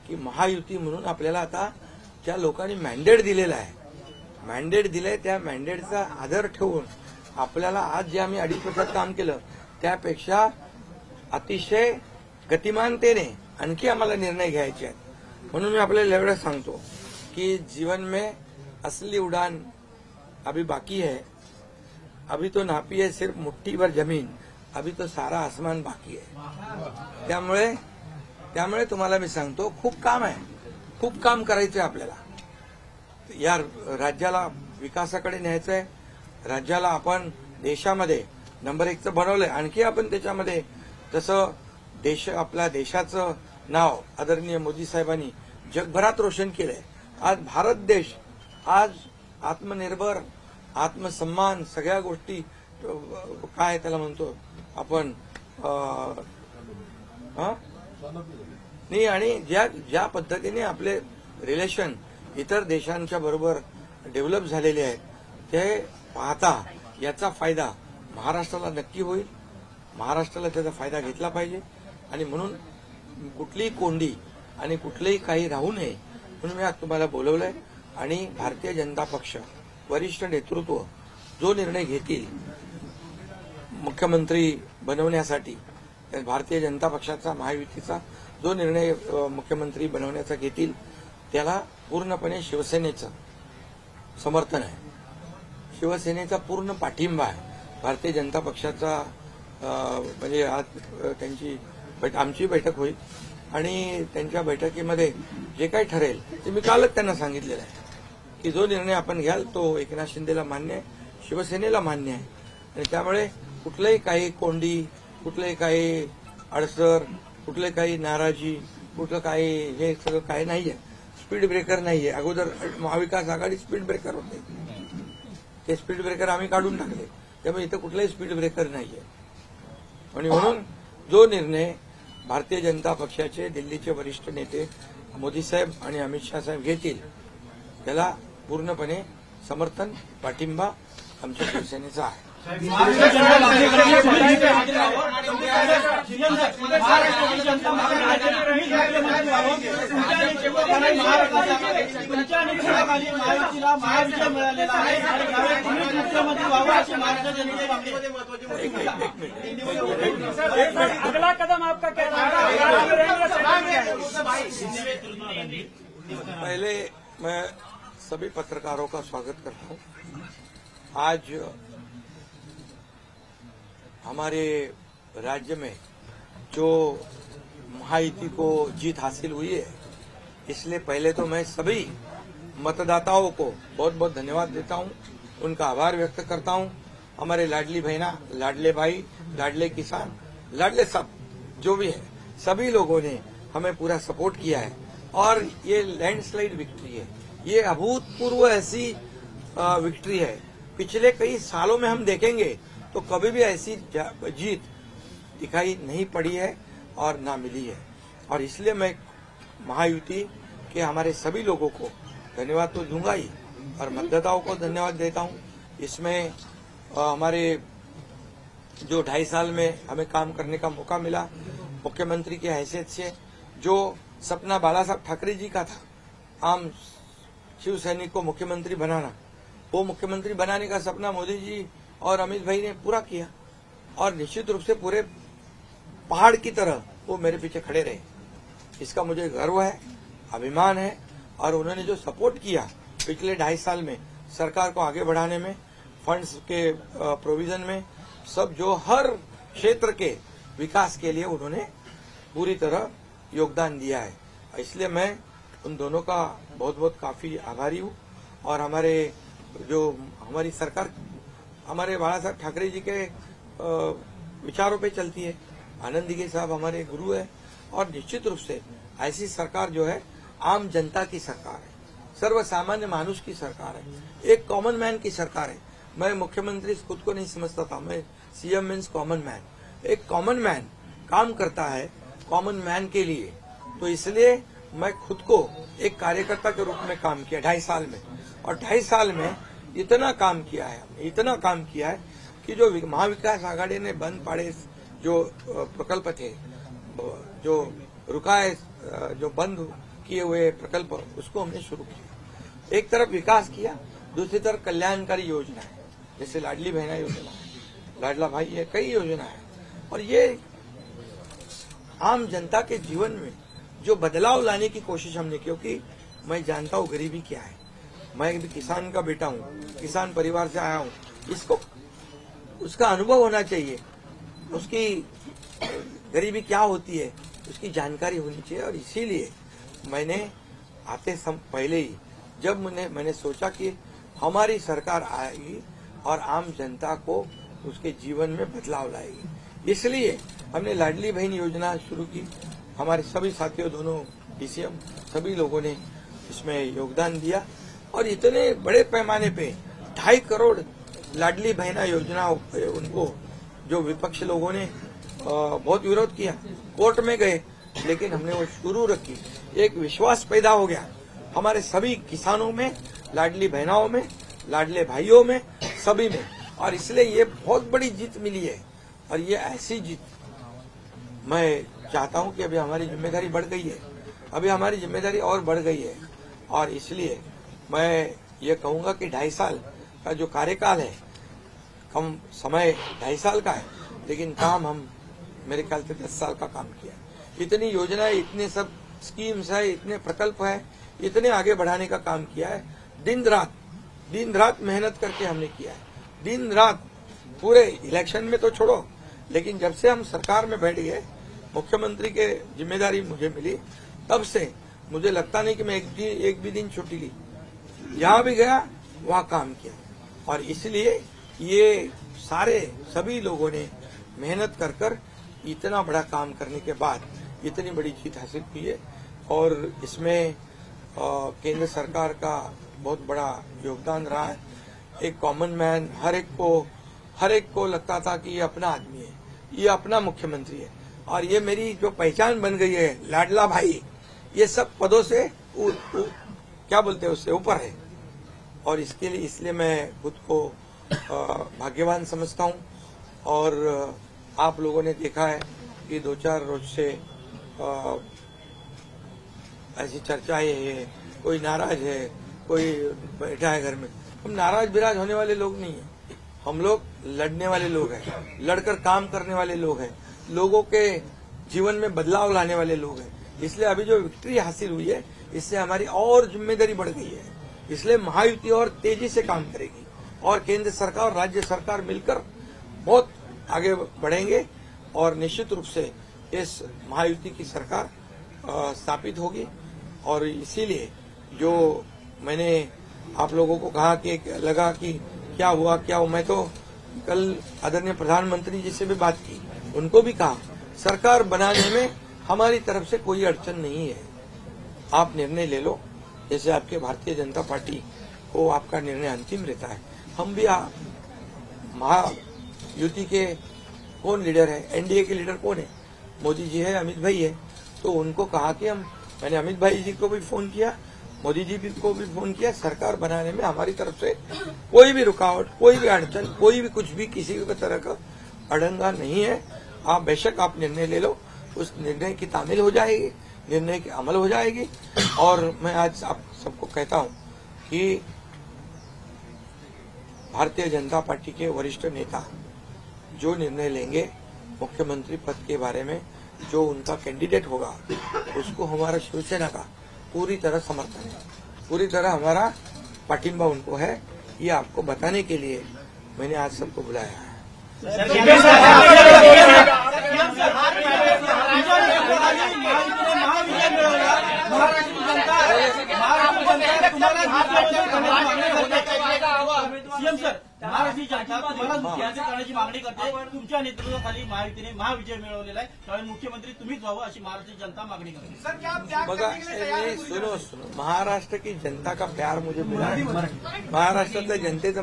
की महायुती म्हणून आपल्याला आता ज्या लोकांनी मॅन्डेट दिलेला आहे, मॅन्डेट दिलंय त्या मॅन्डेटचा आदर ठेवून आपल्याला आज जे आम्ही 2.5 वर्षात काम केलं त्यापेक्षा अतिशय गतिमानतेने आणखी आम्हाला निर्णय घ्यायचे आहेत। म्हणून मी आपल्याला एवढं सांगतो कि जीवन में असली उड़ान अभी बाकी है, अभी तो नापी है सिर्फ मुट्ठी भर जमीन, अभी तो सारा आसमान बाकी है। त्यामुळे तुम्हाला मी सांगतो खूप काम आहे, खूप काम करायचं आहे आपल्याला। या राज्याला विकासाकडे न्यायचं आहे, राज्याला आपण देशामध्ये नंबर 1चं बनवलंय, आणखी आपण त्याच्यामध्ये जसं आपल्या देशाचं नाव आदरणीय मोदी साहेबांनी जगभरात रोशन केलंय। आज भारत देश आज आत्मनिर्भर, आत्मसन्मान सगळ्या गोष्टी काय त्याला म्हणतो आपण नाही, आणि ज्या पद्धतीने आपले रिलेशन इतर देशांच्या बरोबर डेव्हलप झालेले आहेत ते पाहता याचा फायदा महाराष्ट्राला नक्की होईल। महाराष्ट्राला त्याचा फायदा घेतला पाहिजे आणि म्हणून कुठलीही कोंडी आणि कुठलेही काही राहू नये म्हणून मी आज तुम्हाला बोलवलंय। आणि भारतीय जनता पक्ष वरिष्ठ नेतृत्व जो निर्णय घेतील मुख्यमंत्री बनवण्यासाठी, भारतीय जनता पक्षाचा महायुतीचा जो निर्णय मुख्यमंत्री बनवण्याचा घेतील त्याला पूर्णपणे शिवसेनेचं समर्थन आहे, शिवसेनेचा पूर्ण पाठिंबा आहे। भारतीय जनता पक्षाचा म्हणजे आज आमची बैठक होईल आणि त्यांच्या बैठकीमध्ये जे काही ठरेल ते मी कालच त्यांना सांगितलेलं आहे की जो निर्णय आपण घ्याल तो एकनाथ शिंदेला मान्य आहे, शिवसेनेला मान्य आहे। आणि त्यामुळे कुठलंही काही कोंडी, कुठलंही काही अडसर, कुठले काही नाराजी, कुठलं काही हे सगळं काही नाहीये, स्पीड ब्रेकर नाहीये। अगोदर महाविकास आघाडी स्पीड ब्रेकर होते, ते स्पीड ब्रेकर आम्ही काढून टाकले, त्यामुळे इथं कुठलाही स्पीड ब्रेकर नाहीये। आणि म्हणून जो निर्णय भारतीय जनता पक्षाचे दिल्लीचे वरिष्ठ नेते मोदी साहेब आणि अमित शाह साहेब घेतील त्याला पूर्णपणे समर्थन, पाठिंबा आमच्या शिवसेनेचा आहे। अगला कदम आपका क्या पहले मैं सभी पत्रकारों का स्वागत करता हूं। आज हमारे राज्य में जो महायुति को जीत हासिल हुई है, इसलिए पहले तो मैं सभी मतदाताओं को बहुत बहुत धन्यवाद देता हूं, उनका आभार व्यक्त करता हूं। हमारे लाडली बहना, लाडले भाई, लाडले किसान, लाडले सब जो भी है, सभी लोगों ने हमें पूरा सपोर्ट किया है और ये लैंडस्लाइड विक्ट्री है, ये अभूतपूर्व ऐसी विक्ट्री है। पिछले कई सालों में हम देखेंगे तो कभी भी ऐसी जीत दिखाई नहीं पड़ी है और ना मिली है। और इसलिए मैं महायुति के हमारे सभी लोगों को धन्यवाद तो दूंगा ही और मतदाताओं को धन्यवाद देता हूं। इसमें हमारे जो 2.5 साल में हमें काम करने का मौका मिला, मुख्यमंत्री की हैसियत से जो सपना बाला साहब ठाकरे जी का था, आम शिव सैनिक को मुख्यमंत्री बनाना, वो मुख्यमंत्री बनाने का सपना मोदी जी और अमित भाई ने पूरा किया और निश्चित रूप से पूरे पहाड़ की तरह वो मेरे पीछे खड़े रहे। इसका मुझे गर्व है, अभिमान है। और उन्होंने जो सपोर्ट किया पिछले 2.5 साल में सरकार को आगे बढ़ाने में, फंड्स के प्रोविजन में, सब जो हर क्षेत्र के विकास के लिए उन्होंने पूरी तरह योगदान दिया है। इसलिए मैं उन दोनों का बहुत बहुत काफी आभारी हूं। और हमारी सरकार हमारे बाला साहब ठाकरे जी के विचारों पे चलती है। आनंद दिघे साहब हमारे गुरु है और निश्चित रूप से ऐसी सरकार जो है आम जनता की सरकार है, सर्वसामान्य मानुष की सरकार है, एक कॉमन मैन की सरकार है। मैं मुख्यमंत्री खुद को नहीं समझता था, मैं सीएम मीन्स कॉमन मैन। एक कॉमन मैन काम करता है कॉमन मैन के लिए, तो इसलिए मैं खुद को एक कार्यकर्ता के रूप में काम किया 2.5 साल में। और 2.5 साल में इतना काम किया है कि जो महाविकास आघाड़ी ने बंद पड़े जो प्रकल्प थे, जो रुकाए, जो बंद किए हुए प्रकल्प उसको हमने शुरू किया। एक तरफ विकास किया, दूसरी तरफ कल्याणकारी योजना है, जैसे लाडली बहना योजना है, लाडला भाई है, कई योजना है। और ये आम जनता के जीवन में जो बदलाव लाने की कोशिश हमने, क्योंकि मैं जानता हूँ गरीबी क्या है, मैं भी किसान का बेटा हूँ, किसान परिवार से आया हूँ, इसको उसका अनुभव होना चाहिए, उसकी गरीबी क्या होती है उसकी जानकारी होनी चाहिए। और इसीलिए मैंने आते पहले ही जब मैंने सोचा कि हमारी सरकार आएगी और आम जनता को उसके जीवन में बदलाव लाएगी, इसलिए हमने लाडली बहन योजना शुरू की। हमारे सभी साथियों, दोनों डीसीएम, सभी लोगों ने इसमें योगदान दिया और इतने बड़े पैमाने पे 2.5 करोड़ लाडली बहना योजना उनको, जो विपक्ष लोगों ने बहुत विरोध किया, कोर्ट में गए, लेकिन हमने वो शुरू रखी। एक विश्वास पैदा हो गया हमारे सभी किसानों में, लाडली बहनाओं में, लाडले भाइयों में, सभी में, और इसलिए ये बहुत बड़ी जीत मिली है। और ये ऐसी जीत मैं चाहता हूं कि अभी हमारी जिम्मेदारी बढ़ गई है, अभी हमारी जिम्मेदारी और बढ़ गई है। और इसलिए मैं ये कहूंगा कि 2.5 साल का जो कार्यकाल है, कम समय 2.5 साल का है, लेकिन काम हम मेरे ख्याल से 10 साल का काम किया। इतनी योजनाएं, इतने सब स्कीम्स है, इतने प्रकल्प है, इतने आगे बढ़ाने का काम किया है। दिन रात मेहनत करके हमने किया है, दिन रात। पूरे इलेक्शन में तो छोड़ो, लेकिन जब से हम सरकार में बैठ गए, मुख्यमंत्री के जिम्मेदारी मुझे मिली, तब से मुझे लगता नहीं कि मैं एक भी दिन छुट्टी ली। जहां भी गया वहां काम किया। और इसलिए ये सभी लोगों ने मेहनत कर इतना बड़ा काम करने के बाद इतनी बड़ी जीत हासिल की है। और इसमें केंद्र सरकार का बहुत बड़ा योगदान रहा है। एक कॉमन मैन, हर एक को लगता था कि ये अपना आदमी है, ये अपना मुख्यमंत्री है, और ये मेरी जो पहचान बन गई है, लाडला भाई, ये सब पदों से क्या बोलते हैं उससे ऊपर है। और इसलिए मैं खुद को भाग्यवान समझता हूँ। और आप लोगों ने देखा है कि 2-4 रोज से ऐसी चर्चाएं है, कोई नाराज है, कोई बैठा है घर में। हम नाराज बिराज होने वाले लोग नहीं है, हम लोग लड़ने वाले लोग हैं, लड़कर काम करने वाले लोग हैं, लोगों के जीवन में बदलाव लाने वाले लोग हैं। इसलिए अभी जो विक्ट्री हासिल हुई है, इससे हमारी और जिम्मेदारी बढ़ गई है। इसलिए महायुति और तेजी से काम करेगी और केंद्र सरकार और राज्य सरकार मिलकर बहुत आगे बढ़ेंगे और निश्चित रूप से इस महायुति की सरकार स्थापित होगी। और इसीलिए जो मैंने आप लोगों को कहा कि लगा कि क्या हुआ, मैं तो कल आदरणीय प्रधानमंत्री जी से भी बात की, उनको भी कहा सरकार बनाने में हमारी तरफ से कोई अड़चन नहीं है, आप निर्णय ले लो। जैसे आपके भारतीय जनता पार्टी को आपका निर्णय अंतिम रहता है, हम भी महायुति के कौन लीडर है, एनडीए के लीडर कौन है, मोदी जी है, अमित भाई है, तो उनको कहा कि मैंने अमित भाई जी को भी फोन किया, मोदी जी को भी फोन किया, सरकार बनाने में हमारी तरफ से कोई भी रुकावट, कोई भी अड़चन, कोई भी कुछ भी किसी भी तरह का अड़ंगा नहीं है। आप बेशक आप निर्णय ले लो, उस निर्णय की तामील हो जाएगी, निर्णय की अमल हो जाएगी। और मैं आज आप सबको कहता हूं कि भारतीय जनता पार्टी के वरिष्ठ नेता जो निर्णय लेंगे मुख्यमंत्री पद के बारे में, जो उनका कैंडिडेट होगा, उसको हमारा शिवसेना का पूरी तरह समर्थन है, पूरी तरह हमारा पाठिंबा उनको है। ये आपको बताने के लिए मैंने आज सबको बुलाया है। सीएम सर, महाराष्ट्र जनता तुम्हाला मुख्यमंत्री करण्याची मागणी करते। तुमच्या नेतृत्वाखाली महायुतीने महाविजय मिळवलेला आहे, त्यामुळे मुख्यमंत्री तुम्हीच व्हावं अशी महाराष्ट्र जनता मागणी करते। बघा, सुनो, महाराष्ट्र की जनता का प्यार मुझे मिला है, महाराष्ट्रातल्या जनतेचं